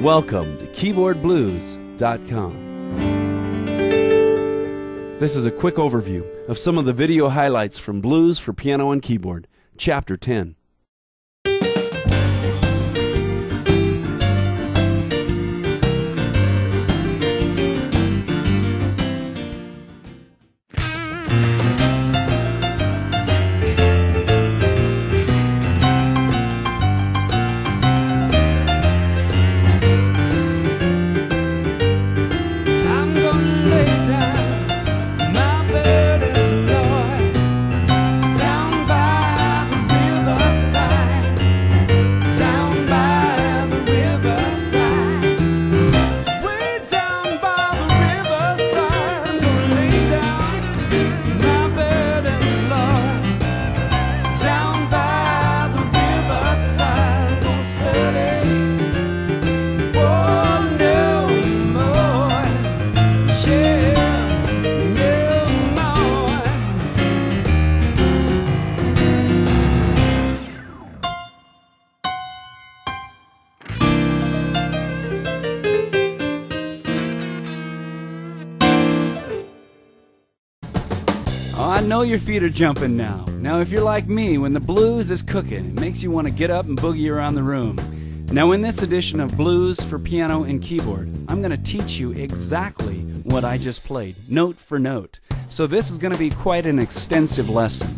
Welcome to KeyboardBlues.com. This is a quick overview of some of the video highlights from Blues for Piano and Keyboard, Chapter 10. I know your feet are jumping now. Now if you're like me, when the blues is cooking, it makes you want to get up and boogie around the room. Now in this edition of Blues for Piano and Keyboard, I'm going to teach you exactly what I just played, note for note. So this is going to be quite an extensive lesson.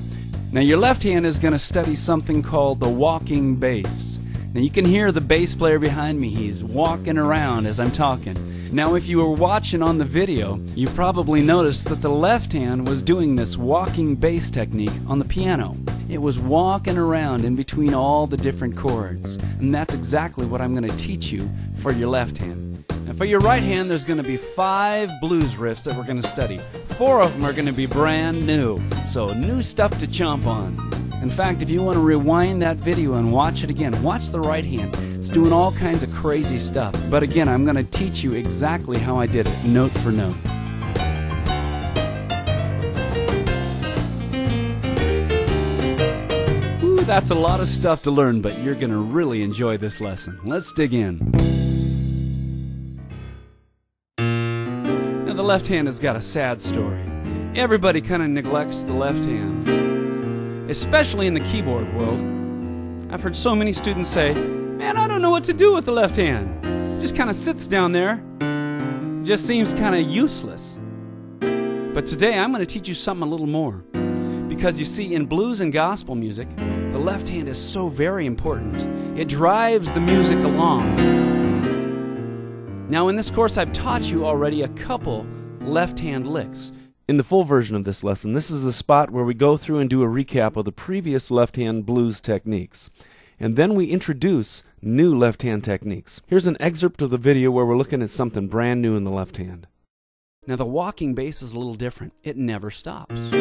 Now your left hand is going to study something called the walking bass. Now you can hear the bass player behind me. He's walking around as I'm talking. Now if you were watching on the video, you probably noticed that the left hand was doing this walking bass technique on the piano. It was walking around in between all the different chords. And that's exactly what I'm going to teach you for your left hand. Now for your right hand, there's going to be 5 blues riffs that we're going to study. 4 of them are going to be brand new. So new stuff to chomp on. In fact, if you want to rewind that video and watch it again, watch the right hand. It's doing all kinds of crazy stuff. But again, I'm going to teach you exactly how I did it, note for note. Ooh, that's a lot of stuff to learn, but you're going to really enjoy this lesson. Let's dig in. Now, the left hand has got a sad story. Everybody kind of neglects the left hand, especially in the keyboard world. I've heard so many students say, "Man, I don't know what to do with the left hand. It just kind of sits down there. Just seems kind of useless." But today I'm going to teach you something a little more. Because you see, in blues and gospel music, the left hand is so very important. It drives the music along. Now in this course I've taught you already a couple left hand licks. In the full version of this lesson, this is the spot where we go through and do a recap of the previous left-hand blues techniques. And then we introduce new left-hand techniques. Here's an excerpt of the video where we're looking at something brand new in the left hand. Now the walking bass is a little different. It never stops. You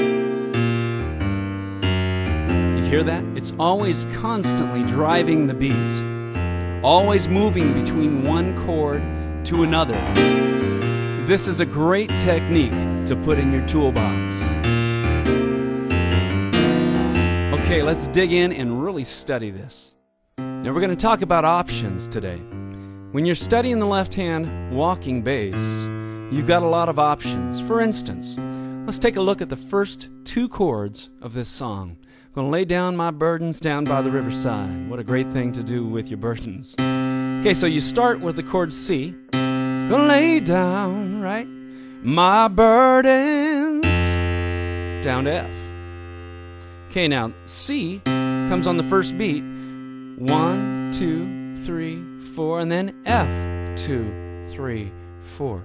hear that? It's always constantly driving the beat. Always moving between one chord to another. This is a great technique to put in your toolbox. Okay, let's dig in and really study this. Now we're going to talk about options today. When you're studying the left hand walking bass, you've got a lot of options. For instance, let's take a look at the first 2 chords of this song. I'm going to lay down my burdens down by the riverside. What a great thing to do with your burdens. Okay, so you start with the chord C. Gonna lay down, right, my burdens, down to F. Okay, now C comes on the first beat. 1, 2, 3, 4, and then F, 2, 3, 4.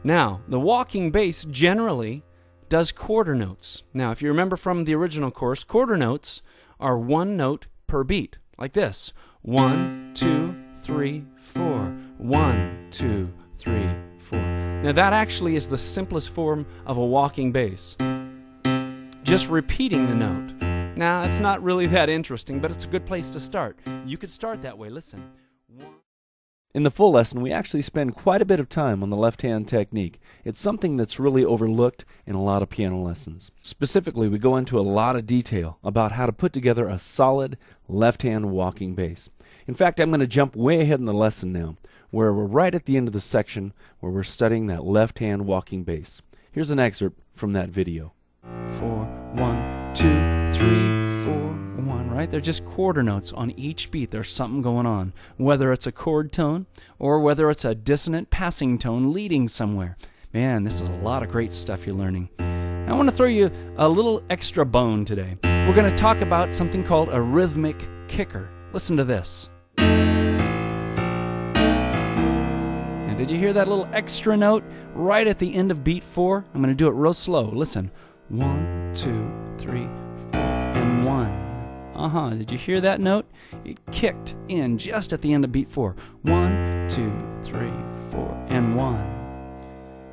Now, the walking bass generally does quarter notes. Now, if you remember from the original course, quarter notes are 1 note per beat, like this. 1, 2, 3, 4. 1, 2, 3, 4. Now that actually is the simplest form of a walking bass. Just repeating the note. Now it's not really that interesting, but it's a good place to start. You could start that way. Listen. In the full lesson, we actually spend quite a bit of time on the left-hand technique. It's something that's really overlooked in a lot of piano lessons. Specifically, we go into a lot of detail about how to put together a solid left-hand walking bass. In fact, I'm going to jump way ahead in the lesson now. where we're right at the end of the section where we're studying that left-hand walking bass. Here's an excerpt from that video. 4, 1, 2, 3, 4, 1, right? They're just quarter notes on each beat. There's something going on, whether it's a chord tone or whether it's a dissonant passing tone leading somewhere. Man, this is a lot of great stuff you're learning. I want to throw you a little extra bone today. We're going to talk about something called a rhythmic kicker. Listen to this. Now, did you hear that little extra note right at the end of beat 4? I'm going to do it real slow. Listen. 1, 2, 3, 4, and 1. Did you hear that note? It kicked in just at the end of beat 4. 1, 2, 3, 4, and 1.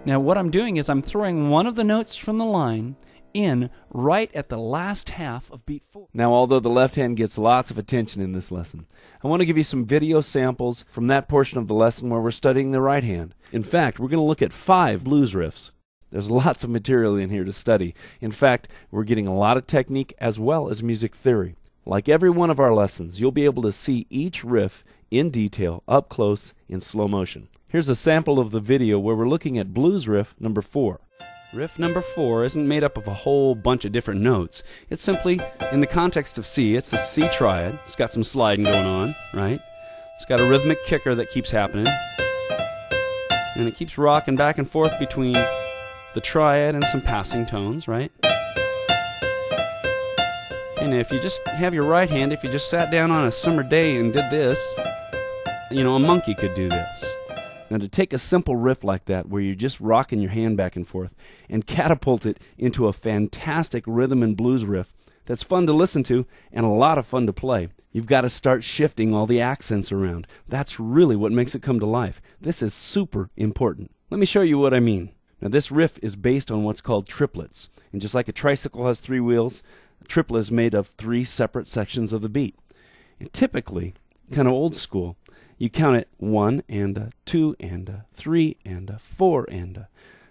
Now what I'm doing is I'm throwing one of the notes from the line in right at the last half of beat 4. Now, although the left hand gets lots of attention in this lesson, I want to give you some video samples from that portion of the lesson where we're studying the right hand. In fact, we're going to look at 5 blues riffs. There's lots of material in here to study. In fact, we're getting a lot of technique as well as music theory. Like every one of our lessons, you'll be able to see each riff in detail, up close, in slow motion. Here's a sample of the video where we're looking at blues riff number 4. Riff number 4 isn't made up of a whole bunch of different notes. It's simply, in the context of C, it's the C triad. It's got some sliding going on, right? It's got a rhythmic kicker that keeps happening. And it keeps rocking back and forth between the triad and some passing tones, right? And if you just have your right hand, if you just sat down on a summer day and did this, you know, a monkey could do this. Now, to take a simple riff like that, where you're just rocking your hand back and forth, and catapult it into a fantastic rhythm and blues riff that's fun to listen to and a lot of fun to play, you've got to start shifting all the accents around. That's really what makes it come to life. This is super important. Let me show you what I mean. Now, this riff is based on what's called triplets. And just like a tricycle has 3 wheels, a triplet is made of 3 separate sections of the beat. And typically, kind of old school, you count it 1 and 2 and 3 and 4 and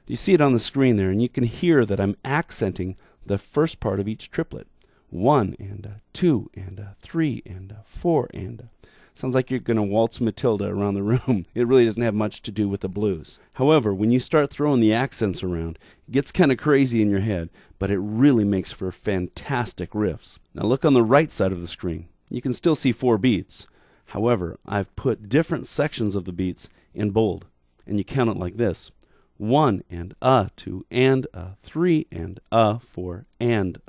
you see it on the screen there, and you can hear that I'm accenting the first part of each triplet. 1 and 2 and 3 and 4 and sounds like you're going to waltz Matilda around the room. It really doesn't have much to do with the blues. However, when you start throwing the accents around, it gets kind of crazy in your head, but it really makes for fantastic riffs. Now look on the right side of the screen. You can still see 4 beats. However, I've put different sections of the beats in bold, and you count it like this. 1 and 2 and 3 and 4 and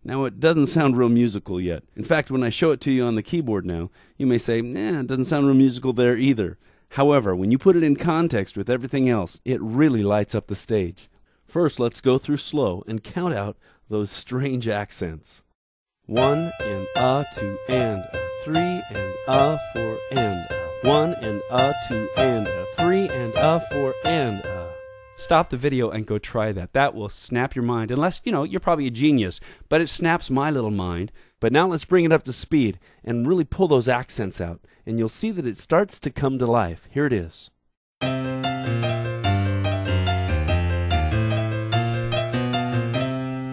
Now, it doesn't sound real musical yet. In fact, when I show it to you on the keyboard now, you may say, it doesn't sound real musical there either. However, when you put it in context with everything else, it really lights up the stage. First, let's go through slow and count out those strange accents. 1 and 2 and 3 and 4 and 1 and 2 and 3 and 4 and Stop the video and go try that. That will snap your mind. Unless, you're probably a genius, but it snaps my little mind. But now let's bring it up to speed and really pull those accents out, and you'll see that it starts to come to life. Here it is.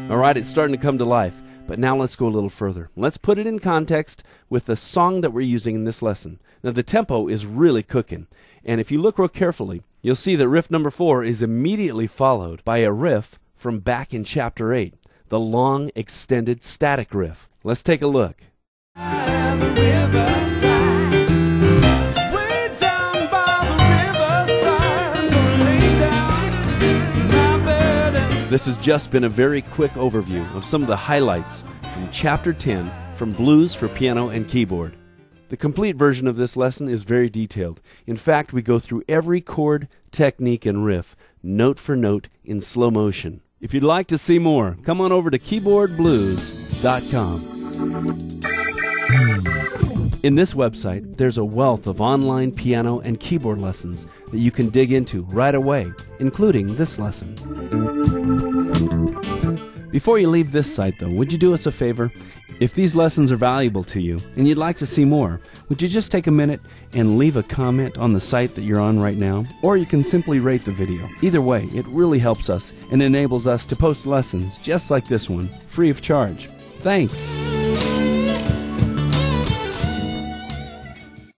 All right, it's starting to come to life. But now let's go a little further. Let's put it in context with the song that we're using in this lesson. Now, the tempo is really cooking. And if you look real carefully, you'll see that riff number 4 is immediately followed by a riff from back in chapter 8, the long, extended static riff. Let's take a look. This has just been a very quick overview of some of the highlights from Chapter 10 from Blues for Piano and Keyboard. The complete version of this lesson is very detailed. In fact, we go through every chord, technique, and riff, note for note, in slow motion. If you'd like to see more, come on over to keyboardblues.com. In this website, there's a wealth of online piano and keyboard lessons that you can dig into right away, including this lesson. Before you leave this site, though, would you do us a favor? If these lessons are valuable to you and you'd like to see more, would you just take a minute and leave a comment on the site that you're on right now? Or you can simply rate the video. Either way, it really helps us and enables us to post lessons just like this one, free of charge. Thanks!